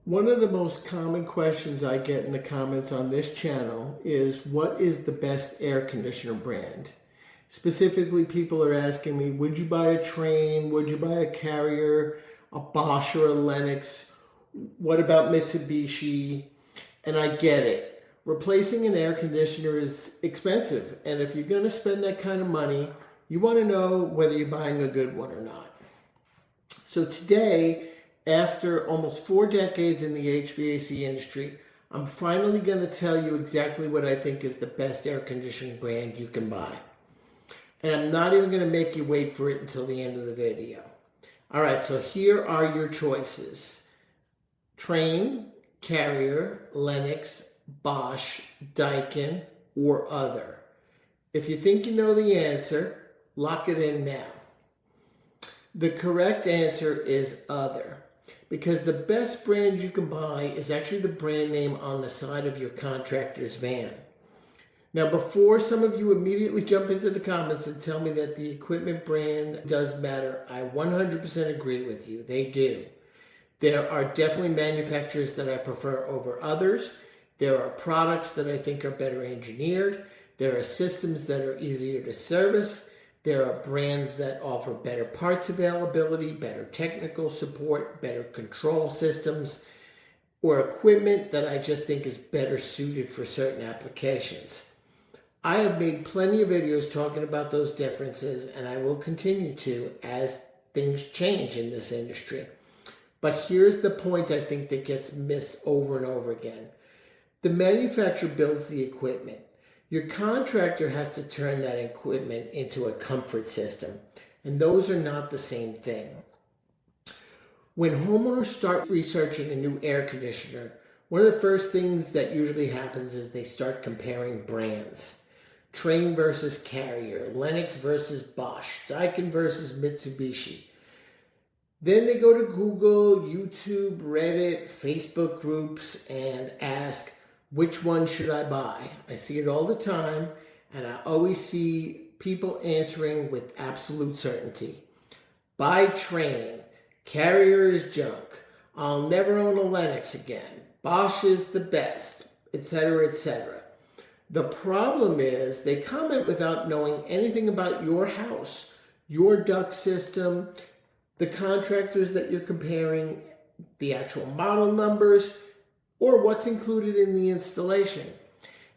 One of the most common questions I get in the comments on this channel is, what is the best air conditioner brand? Specifically, people are asking me, would you buy a Trane? Would you buy a Carrier, a Bosch, or a Lennox? What about Mitsubishi? And I get it. Replacing an air conditioner is expensive. And if you're going to spend that kind of money, you want to know whether you're buying a good one or not. So today, after almost 4 decades in the HVAC industry, I'm finally going to tell you exactly what I think is the best air conditioning brand you can buy. And I'm not even going to make you wait for it until the end of the video. All right, so here are your choices: Trane, Carrier, Lennox, Bosch, Daikin, or other. If you think you know the answer, lock it in now. The correct answer is other, because the best brand you can buy is actually the brand name on the side of your contractor's van. Now, before some of you immediately jump into the comments and tell me that the equipment brand does matter, I 100% agree with you. They do. There are definitely manufacturers that I prefer over others. There are products that I think are better engineered. There are systems that are easier to service. There are brands that offer better parts availability, better technical support, better control systems, or equipment that I just think is better suited for certain applications. I have made plenty of videos talking about those differences, and I will continue to as things change in this industry. But here's the point I think that gets missed over and over again. The manufacturer builds the equipment. Your contractor has to turn that equipment into a comfort system, and those are not the same thing. When homeowners start researching a new air conditioner, one of the first things that usually happens is they start comparing brands. Trane versus Carrier, Lennox versus Bosch, Daikin versus Mitsubishi. Then they go to Google, YouTube, Reddit, Facebook groups, and ask, which one should I buy? I see it all the time, and I always see people answering with absolute certainty. Buy Trane. Carrier is junk. I'll never own a Lennox again. Bosch is the best, etc., etc. The problem is they comment without knowing anything about your house, your duct system, the contractors that you're comparing, the actual model numbers, or what's included in the installation.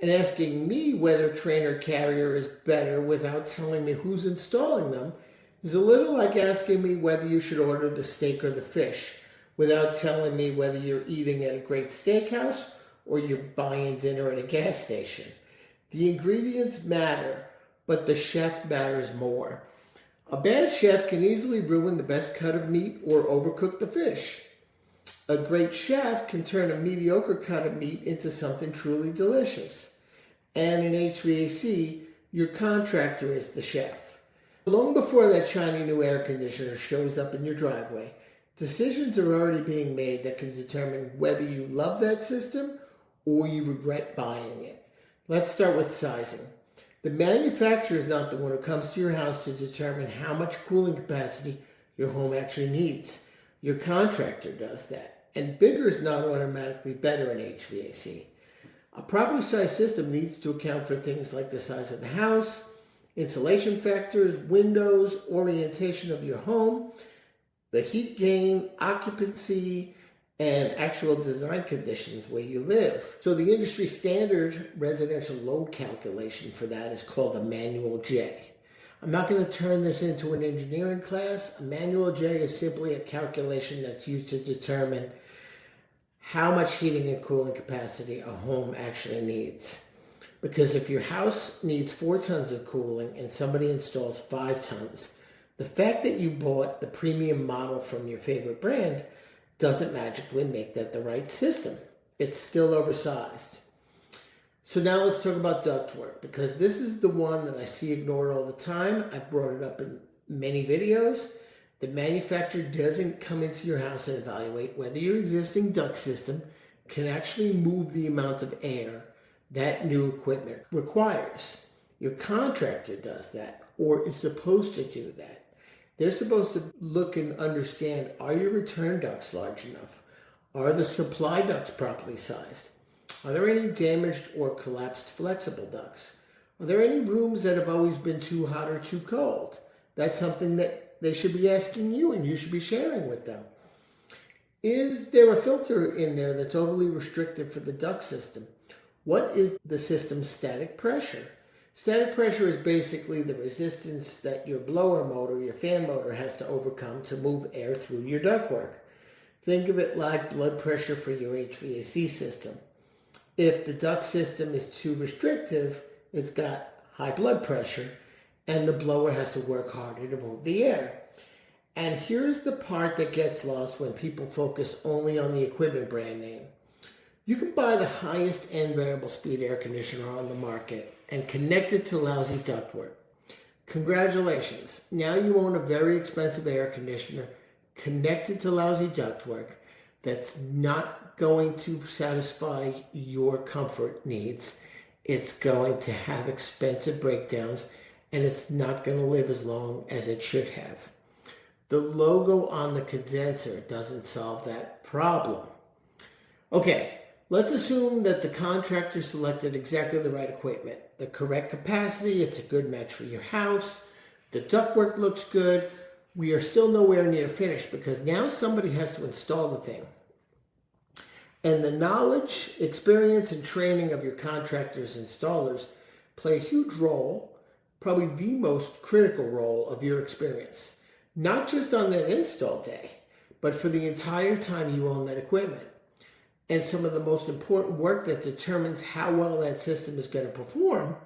And asking me whether Trane or Carrier is better without telling me who's installing them is a little like asking me whether you should order the steak or the fish without telling me whether you're eating at a great steakhouse or you're buying dinner at a gas station. The ingredients matter, but the chef matters more. A bad chef can easily ruin the best cut of meat or overcook the fish. A great chef can turn a mediocre cut of meat into something truly delicious. And in HVAC, your contractor is the chef. Long before that shiny new air conditioner shows up in your driveway, decisions are already being made that can determine whether you love that system or you regret buying it. Let's start with sizing. The manufacturer is not the one who comes to your house to determine how much cooling capacity your home actually needs. Your contractor does that. And bigger is not automatically better in HVAC. A properly sized system needs to account for things like the size of the house, insulation factors, windows, orientation of your home, the heat gain, occupancy, and actual design conditions where you live. So the industry standard residential load calculation for that is called a manual J. I'm not going to turn this into an engineering class. A manual J is simply a calculation that's used to determine how much heating and cooling capacity a home actually needs. Because if your house needs 4 tons of cooling and somebody installs 5 tons, the fact that you bought the premium model from your favorite brand doesn't magically make that the right system. It's still oversized. So now let's talk about ductwork, because this is the one that I see ignored all the time. I brought it up in many videos. The manufacturer doesn't come into your house and evaluate whether your existing duct system can actually move the amount of air that new equipment requires. Your contractor does that, or is supposed to do that. They're supposed to look and understand, are your return ducts large enough? Are the supply ducts properly sized? Are there any damaged or collapsed flexible ducts? Are there any rooms that have always been too hot or too cold? That's something that they should be asking you and you should be sharing with them. Is there a filter in there that's overly restrictive for the duct system? What is the system's static pressure? Static pressure is basically the resistance that your blower motor, your fan motor, has to overcome to move air through your ductwork. Think of it like blood pressure for your HVAC system. If the duct system is too restrictive, it's got high blood pressure, and the blower has to work harder to move the air. And here's the part that gets lost when people focus only on the equipment brand name. You can buy the highest end variable speed air conditioner on the market and connect it to lousy ductwork. Congratulations, now you own a very expensive air conditioner connected to lousy ductwork that's not going to satisfy your comfort needs. It's going to have expensive breakdowns, and it's not going to live as long as it should have. The logo on the condenser doesn't solve that problem. Okay, let's assume that the contractor selected exactly the right equipment, the correct capacity, it's a good match for your house, the ductwork looks good. We are still nowhere near finished because now somebody has to install the thing. And the knowledge, experience, and training of your contractors and installers play a huge role, probably the most critical role of your experience. Not just on that install day, but for the entire time you own that equipment. And some of the most important work that determines how well that system is going to perform,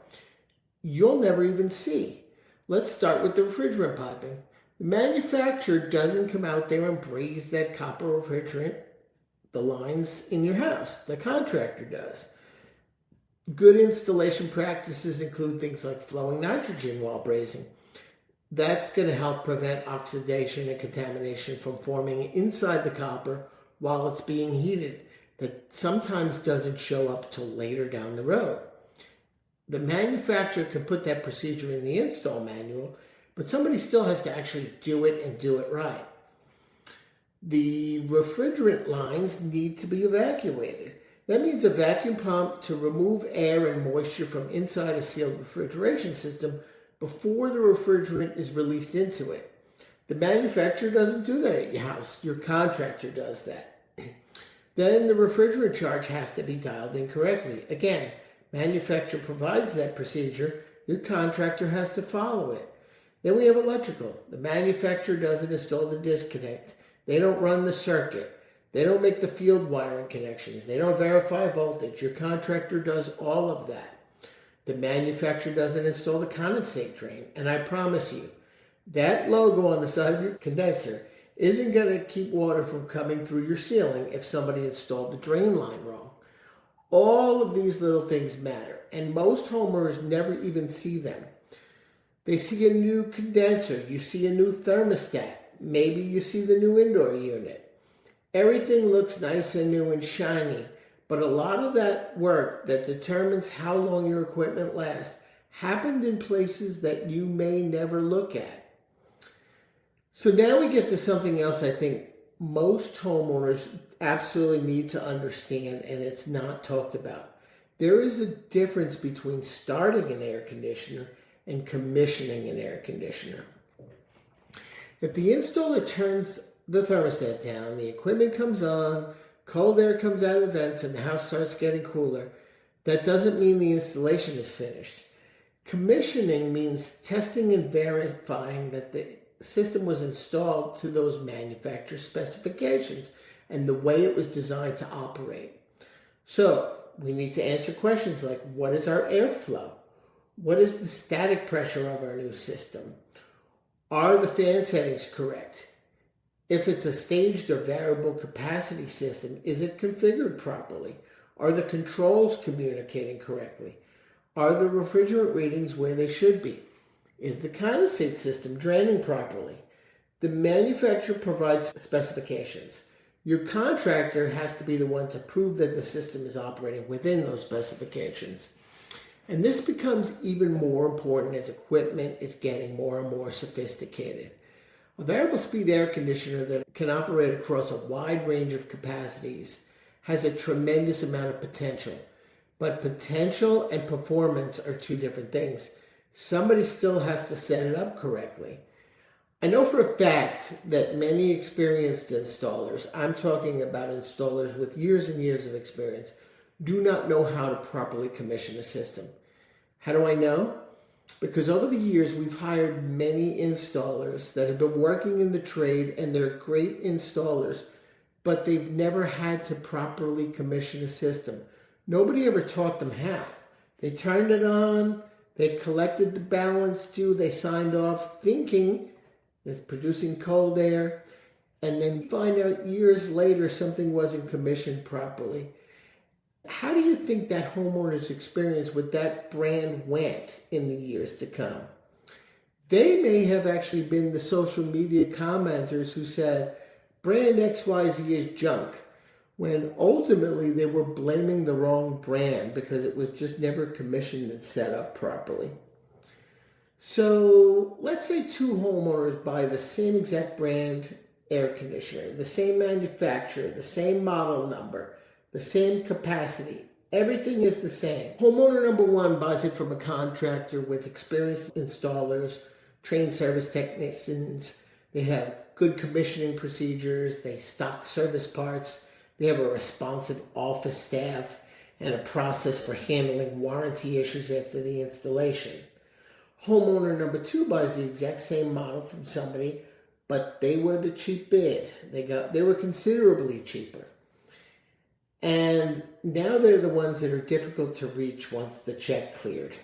you'll never even see. Let's start with the refrigerant piping. The manufacturer doesn't come out there and breathe that copper refrigerant, the lines in your house. The contractor does. Good installation practices include things like flowing nitrogen while brazing. That's going to help prevent oxidation and contamination from forming inside the copper while it's being heated. That sometimes doesn't show up till later down the road. The manufacturer can put that procedure in the install manual, but somebody still has to actually do it and do it right. The refrigerant lines need to be evacuated. That means a vacuum pump to remove air and moisture from inside a sealed refrigeration system before the refrigerant is released into it. The manufacturer doesn't do that at your house. Your contractor does that. Then the refrigerant charge has to be dialed in correctly. Again, manufacturer provides that procedure. Your contractor has to follow it. Then we have electrical. The manufacturer doesn't install the disconnect. They don't run the circuit. They don't make the field wiring connections. They don't verify voltage. Your contractor does all of that. The manufacturer doesn't install the condensate drain. And I promise you, that logo on the side of your condenser isn't going to keep water from coming through your ceiling if somebody installed the drain line wrong. All of these little things matter, and most homeowners never even see them. They see a new condenser, you see a new thermostat, maybe you see the new indoor unit. Everything looks nice and new and shiny, but a lot of that work that determines how long your equipment lasts happened in places that you may never look at. So now we get to something else I think most homeowners absolutely need to understand, and it's not talked about. There is a difference between starting an air conditioner and commissioning an air conditioner. If the installer turns the thermostat down, the equipment comes on, cold air comes out of the vents, and the house starts getting cooler, that doesn't mean the installation is finished. Commissioning means testing and verifying that the system was installed to those manufacturer specifications and the way it was designed to operate. So we need to answer questions like, what is our airflow? What is the static pressure of our new system? Are the fan settings correct? If it's a staged or variable capacity system, is it configured properly? Are the controls communicating correctly? Are the refrigerant readings where they should be? Is the condensate system draining properly? The manufacturer provides specifications. Your contractor has to be the one to prove that the system is operating within those specifications. And this becomes even more important as equipment is getting more and more sophisticated. A variable speed air conditioner that can operate across a wide range of capacities has a tremendous amount of potential. But potential and performance are two different things. Somebody still has to set it up correctly. I know for a fact that many experienced installers, I'm talking about installers with years and years of experience, do not know how to properly commission a system. How do I know? Because over the years, we've hired many installers that have been working in the trade, and they're great installers, but they've never had to properly commission a system. Nobody ever taught them how. They turned it on, they collected the balance due, they signed off thinking it's producing cold air, and then find out years later something wasn't commissioned properly. How do you think that homeowner's experience with that brand went in the years to come? They may have actually been the social media commenters who said, brand XYZ is junk, when ultimately they were blaming the wrong brand because it was just never commissioned and set up properly. So let's say two homeowners buy the same exact brand air conditioner, the same manufacturer, the same model number, the same capacity. Everything is the same. Homeowner number one buys it from a contractor with experienced installers, trained service technicians. They have good commissioning procedures. They stock service parts. They have a responsive office staff and a process for handling warranty issues after the installation. Homeowner number two buys the exact same model from somebody, but they were the cheap bid. They were considerably cheaper. And now they're the ones that are difficult to reach once the check cleared.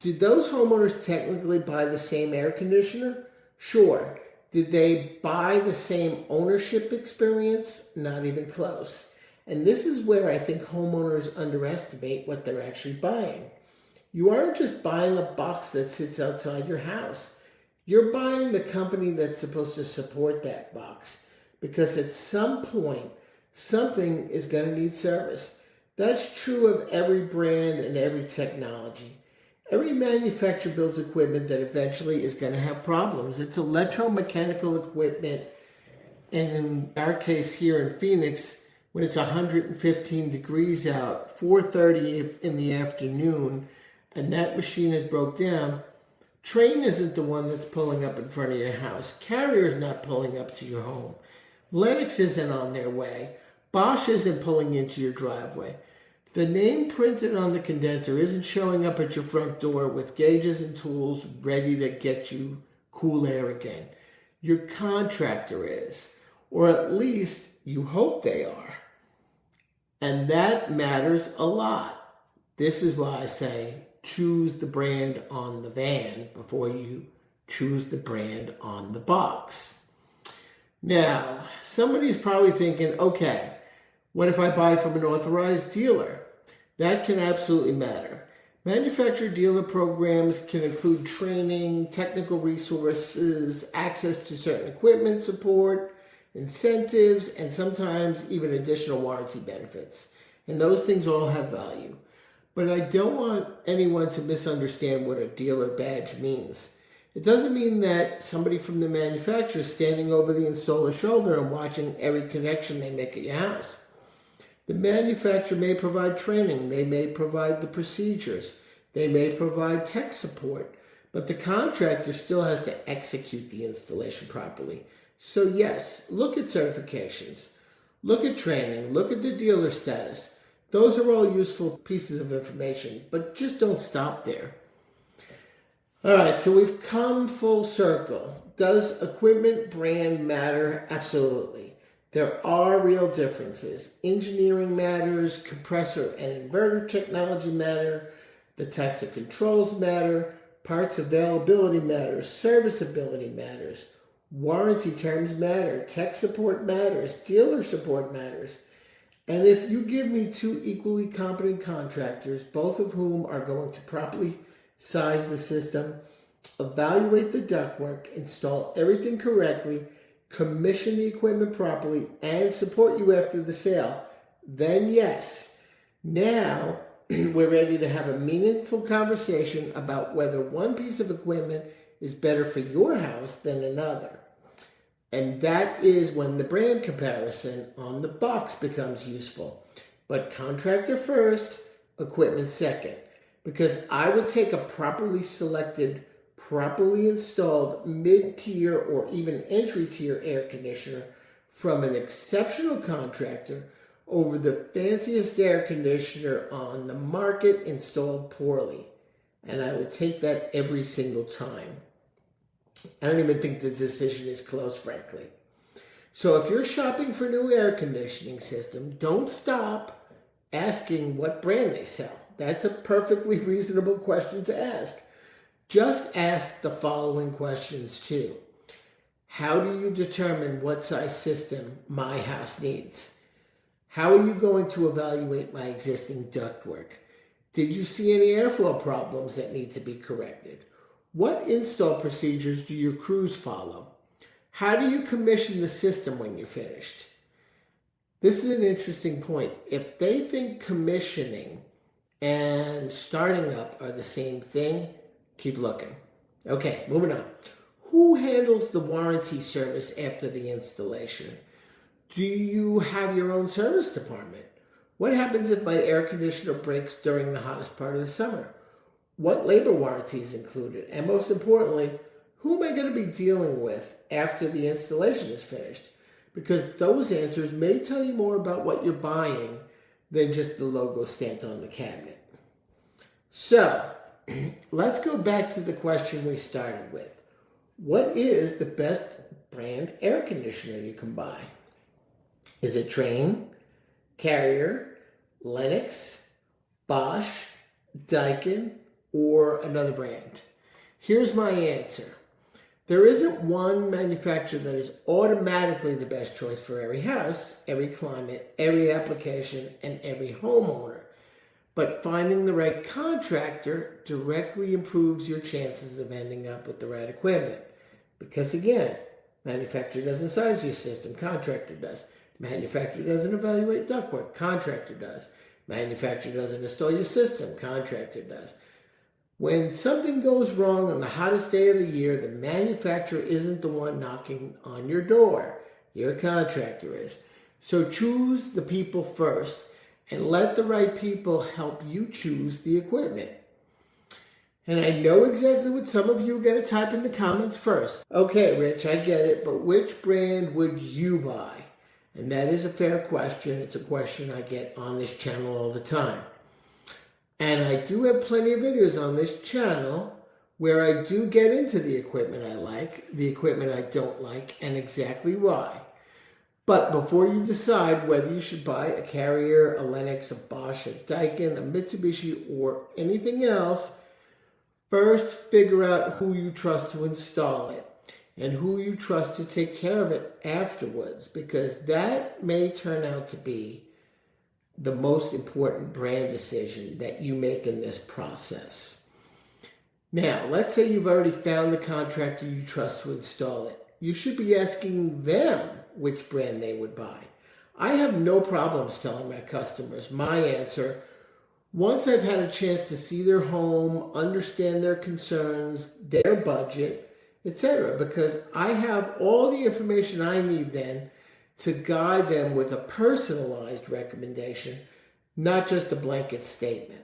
Did those homeowners technically buy the same air conditioner? Sure. Did they buy the same ownership experience? Not even close. And this is where I think homeowners underestimate what they're actually buying. You aren't just buying a box that sits outside your house. You're buying the company that's supposed to support that box, because at some point, something is going to need service. That's true of every brand and every technology. Every manufacturer builds equipment that eventually is going to have problems. It's electromechanical equipment, and in our case here in Phoenix, when it's 115 degrees out, 4:30 in the afternoon, and that machine is broke down, Trane isn't the one that's pulling up in front of your house. Carrier's not pulling up to your home. Lennox isn't on their way. Bosch isn't pulling into your driveway. The name printed on the condenser isn't showing up at your front door with gauges and tools ready to get you cool air again. Your contractor is, or at least you hope they are. And that matters a lot. This is why I say choose the brand on the van before you choose the brand on the box. Now, somebody's probably thinking, okay, what if I buy from an authorized dealer? That can absolutely matter. Manufacturer dealer programs can include training, technical resources, access to certain equipment support, incentives, and sometimes even additional warranty benefits. And those things all have value. But I don't want anyone to misunderstand what a dealer badge means. It doesn't mean that somebody from the manufacturer is standing over the installer's shoulder and watching every connection they make at your house. The manufacturer may provide training, they may provide the procedures, they may provide tech support, but the contractor still has to execute the installation properly. So yes, look at certifications, look at training, look at the dealer status. Those are all useful pieces of information, but just don't stop there. All right, so we've come full circle. Does equipment brand matter? Absolutely. There are real differences. Engineering matters, compressor and inverter technology matter, the types of controls matter, parts availability matters, serviceability matters, warranty terms matter, tech support matters, dealer support matters. And if you give me two equally competent contractors, both of whom are going to properly size the system, evaluate the ductwork, install everything correctly, commission the equipment properly, and support you after the sale, then yes, now we're ready to have a meaningful conversation about whether one piece of equipment is better for your house than another. And that is when the brand comparison on the box becomes useful. But contractor first, equipment second. Because I would take a properly selected, properly installed mid-tier or even entry-tier air conditioner from an exceptional contractor over the fanciest air conditioner on the market installed poorly. And I would take that every single time. I don't even think the decision is close, frankly. So if you're shopping for a new air conditioning system, don't stop asking what brand they sell. That's a perfectly reasonable question to ask. Just ask the following questions too. How do you determine what size system my house needs? How are you going to evaluate my existing ductwork? Did you see any airflow problems that need to be corrected? What install procedures do your crews follow? How do you commission the system when you're finished? This is an interesting point. If they think commissioning and starting up are the same thing, keep looking. Okay, moving on. Who handles the warranty service after the installation? Do you have your own service department? What happens if my air conditioner breaks during the hottest part of the summer? What labor warranty is included? And most importantly, who am I going to be dealing with after the installation is finished? Because those answers may tell you more about what you're buying than just the logo stamped on the cabinet. So, let's go back to the question we started with. What is the best brand air conditioner you can buy? Is it Trane, Carrier, Lennox, Bosch, Daikin, or another brand? Here's my answer. There isn't one manufacturer that is automatically the best choice for every house, every climate, every application, and every homeowner. But finding the right contractor directly improves your chances of ending up with the right equipment. Because again, manufacturer doesn't size your system, contractor does. Manufacturer doesn't evaluate ductwork, contractor does. Manufacturer doesn't install your system, contractor does. When something goes wrong on the hottest day of the year, the manufacturer isn't the one knocking on your door. Your contractor is. So choose the people first and let the right people help you choose the equipment. And I know exactly what some of you are going to type in the comments first. Okay, Rich, I get it, but which brand would you buy? And that is a fair question. It's a question I get on this channel all the time. And I do have plenty of videos on this channel where I do get into the equipment I like, the equipment I don't like, and exactly why. But before you decide whether you should buy a Carrier, a Lennox, a Bosch, a Daikin, a Mitsubishi, or anything else, first figure out who you trust to install it and who you trust to take care of it afterwards, because that may turn out to be the most important brand decision that you make in this process. Now, let's say you've already found the contractor you trust to install it. You should be asking them which brand they would buy. I have no problems telling my customers my answer once I've had a chance to see their home, understand their concerns, their budget, etc., because I have all the information I need then to guide them with a personalized recommendation, not just a blanket statement.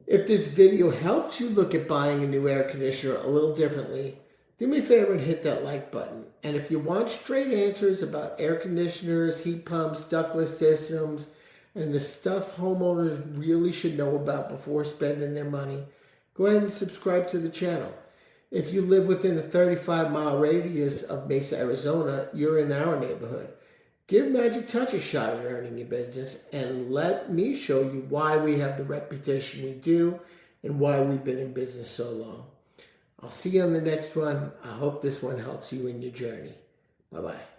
If this video helped you look at buying a new air conditioner a little differently, do me a favor and hit that like button. And if you want straight answers about air conditioners, heat pumps, ductless systems, and the stuff homeowners really should know about before spending their money, go ahead and subscribe to the channel. If you live within a 35-mile radius of Mesa, Arizona, you're in our neighborhood. Give Magic Touch a shot at earning your business and let me show you why we have the reputation we do and why we've been in business so long. I'll see you on the next one. I hope this one helps you in your journey. Bye-bye.